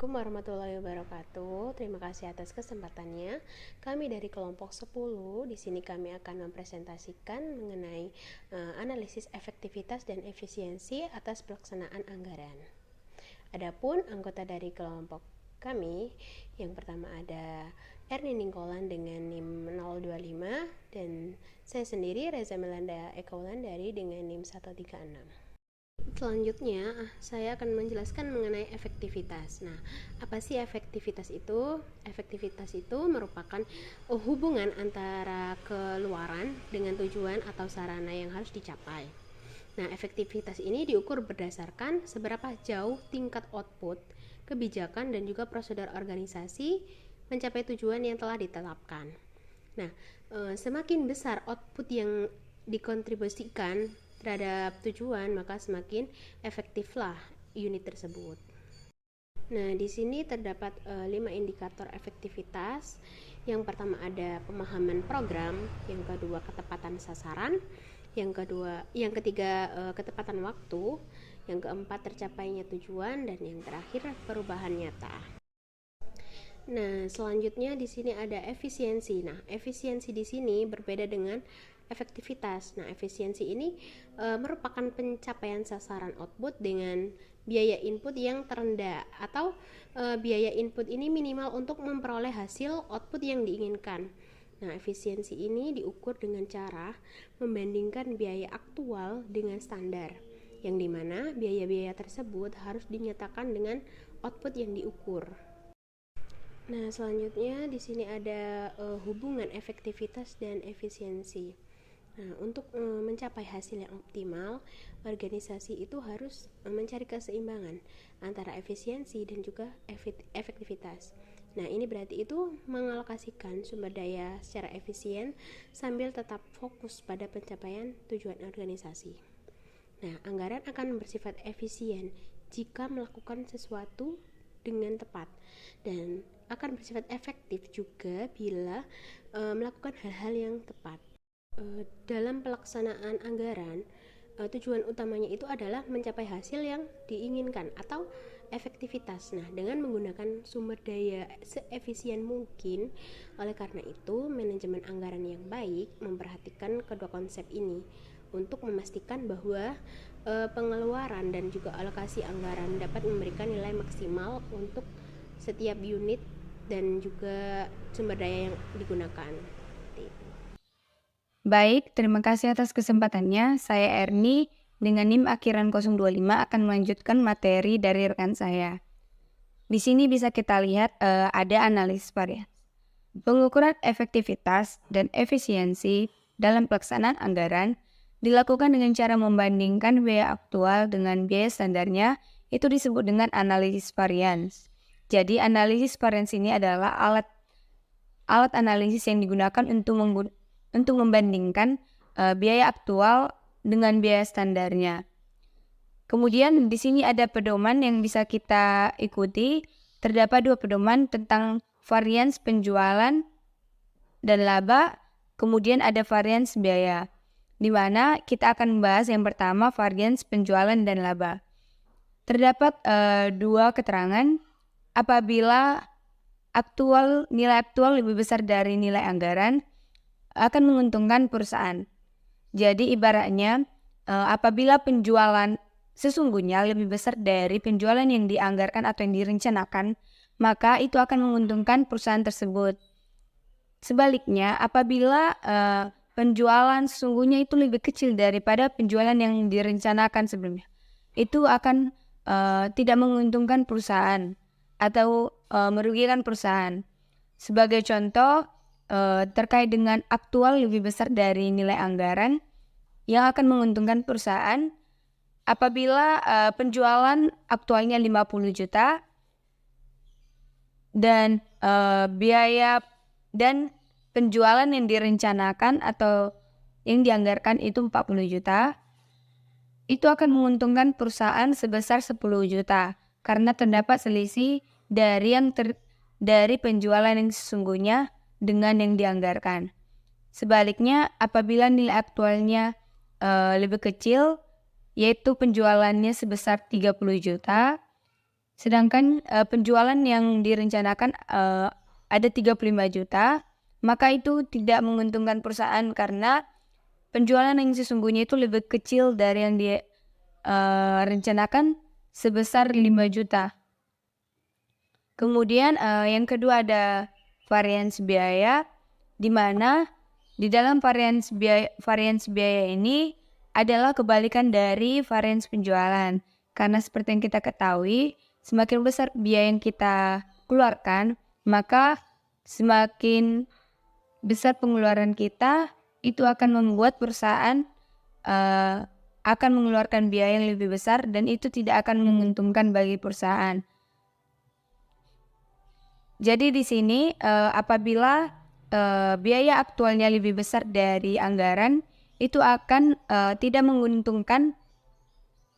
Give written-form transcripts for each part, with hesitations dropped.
Assalamualaikum warahmatullahi wabarakatuh. Terima kasih atas kesempatannya. Kami dari kelompok 10, di sini kami akan mempresentasikan mengenai analisis efektivitas dan efisiensi atas pelaksanaan anggaran. Adapun anggota dari kelompok kami, yang pertama ada Erni Ninggolan dengan NIM 025 dan saya sendiri Reza Melanda Eka Wulandari dengan NIM 136. Selanjutnya, saya akan menjelaskan mengenai efektivitas. Nah, apa sih efektivitas itu? Efektivitas itu merupakan hubungan antara keluaran dengan tujuan atau sarana yang harus dicapai. Nah, efektivitas ini diukur berdasarkan seberapa jauh tingkat output, kebijakan, dan juga prosedur organisasi mencapai tujuan yang telah ditetapkan. Nah, semakin besar output yang dikontribusikan terhadap tujuan, maka semakin efektiflah unit tersebut. Nah, di sini terdapat 5 indikator efektivitas. Yang pertama ada pemahaman program, yang kedua ketepatan sasaran, yang ketiga ketepatan waktu, yang keempat tercapainya tujuan, dan yang terakhir perubahan nyata. Nah, selanjutnya di sini ada efisiensi. Nah, efisiensi di sini berbeda dengan efektivitas. Nah, efisiensi ini merupakan pencapaian sasaran output dengan biaya input yang terendah atau biaya input ini minimal untuk memperoleh hasil output yang diinginkan. Nah, efisiensi ini diukur dengan cara membandingkan biaya aktual dengan standar, yang dimana biaya-biaya tersebut harus dinyatakan dengan output yang diukur. Nah, selanjutnya di sini ada hubungan efektivitas dan efisiensi. Nah, untuk mencapai hasil yang optimal, organisasi itu harus mencari keseimbangan antara efisiensi dan juga efektivitas. Nah, ini berarti itu mengalokasikan sumber daya secara efisien sambil tetap fokus pada pencapaian tujuan organisasi. Nah, anggaran akan bersifat efisien jika melakukan sesuatu dengan tepat dan akan bersifat efektif juga bila melakukan hal-hal yang tepat. Dalam pelaksanaan anggaran, tujuan utamanya itu adalah mencapai hasil yang diinginkan atau efektivitas. Nah, dengan menggunakan sumber daya seefisien mungkin. Oleh karena itu, manajemen anggaran yang baik memperhatikan kedua konsep ini untuk memastikan bahwa pengeluaran dan juga alokasi anggaran dapat memberikan nilai maksimal untuk setiap unit dan juga sumber daya yang digunakan. Baik, terima kasih atas kesempatannya. Saya Erni dengan NIM akhiran 025 akan melanjutkan materi dari rekan saya. Di sini bisa kita lihat ada analisis varians. Pengukuran efektivitas dan efisiensi dalam pelaksanaan anggaran dilakukan dengan cara membandingkan biaya aktual dengan biaya standarnya, itu disebut dengan analisis varians. Jadi analisis varians ini adalah alat analisis yang digunakan untuk membandingkan biaya aktual dengan biaya standarnya. Kemudian di sini ada pedoman yang bisa kita ikuti. Terdapat 2 pedoman tentang varians penjualan dan laba, kemudian ada varians biaya, di mana kita akan membahas yang pertama varians penjualan dan laba. Terdapat 2 keterangan apabila nilai aktual lebih besar dari nilai anggaran akan menguntungkan perusahaan. Jadi ibaratnya apabila penjualan sesungguhnya lebih besar dari penjualan yang dianggarkan atau yang direncanakan, maka itu akan menguntungkan perusahaan tersebut. Sebaliknya, apabila penjualan sesungguhnya itu lebih kecil daripada penjualan yang direncanakan sebelumnya, itu akan tidak menguntungkan perusahaan atau merugikan perusahaan. Sebagai contoh, terkait dengan aktual lebih besar dari nilai anggaran yang akan menguntungkan perusahaan apabila penjualan aktualnya 50 juta dan biaya dan penjualan yang direncanakan atau yang dianggarkan itu 40 juta, itu akan menguntungkan perusahaan sebesar 10 juta karena terdapat selisih dari penjualan yang sesungguhnya dengan yang dianggarkan. Sebaliknya, apabila nilai aktualnya lebih kecil, yaitu penjualannya sebesar 30 juta, Sedangkan penjualan yang direncanakan ada 35 juta, maka itu tidak menguntungkan perusahaan karena penjualan yang sesungguhnya itu lebih kecil dari yang dia rencanakan sebesar 5 juta. Kemudian yang kedua ada varians biaya, di mana di dalam varians biaya ini adalah kebalikan dari varians penjualan. Karena seperti yang kita ketahui, semakin besar biaya yang kita keluarkan, maka semakin besar pengeluaran kita, itu akan membuat perusahaan akan mengeluarkan biaya yang lebih besar dan itu tidak akan menguntungkan bagi perusahaan. Jadi di sini apabila biaya aktualnya lebih besar dari anggaran, itu akan tidak menguntungkan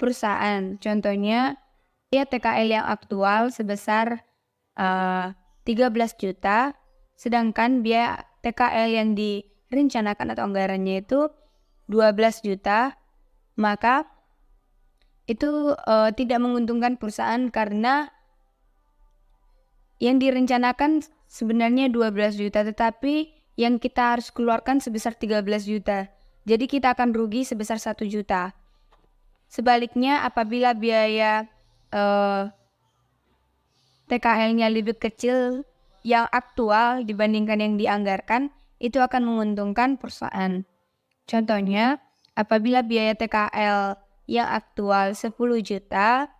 perusahaan. Contohnya, biaya TKL yang aktual sebesar 13 juta, sedangkan biaya TKL yang direncanakan atau anggarannya itu 12 juta, maka itu tidak menguntungkan perusahaan karena yang direncanakan sebenarnya 12 juta, tetapi yang kita harus keluarkan sebesar 13 juta. Jadi kita akan rugi sebesar 1 juta. Sebaliknya apabila biaya TKL-nya lebih kecil yang aktual dibandingkan yang dianggarkan, itu akan menguntungkan perusahaan. Contohnya, apabila biaya TKL yang aktual 10 juta,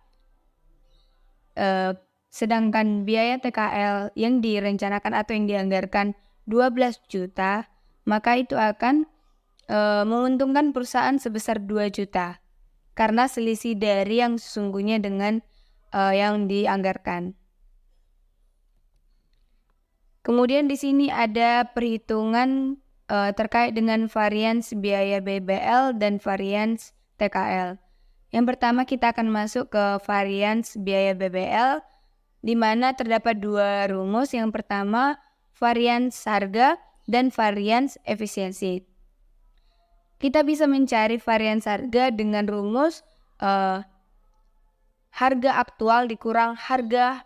sedangkan biaya TKL yang direncanakan atau yang dianggarkan 12 juta, maka itu akan menguntungkan perusahaan sebesar 2 juta. Karena selisih dari yang sesungguhnya dengan yang dianggarkan. Kemudian di sini ada perhitungan terkait dengan varians biaya BBL dan varians TKL. Yang pertama kita akan masuk ke varians biaya BBL, di mana terdapat dua rumus. Yang pertama, varians harga dan varians efisiensi. Kita bisa mencari varians harga dengan rumus harga aktual dikurang harga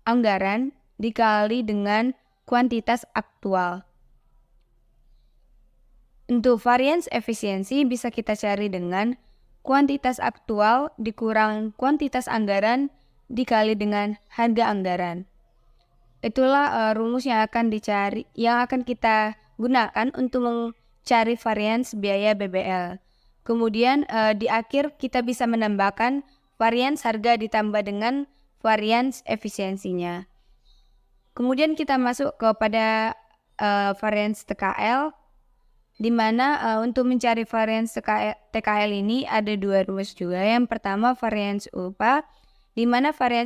anggaran dikali dengan kuantitas aktual. Untuk varians efisiensi bisa kita cari dengan kuantitas aktual dikurang kuantitas anggaran dikali dengan harga anggaran. Itulah rumus yang akan kita gunakan untuk mencari varians biaya BBL. Kemudian di akhir kita bisa menambahkan varians harga ditambah dengan varians efisiensinya. Kemudian kita masuk kepada varians TKL, di mana untuk mencari varians TKL ini ada dua rumus juga. Yang pertama varians upah, di mana varians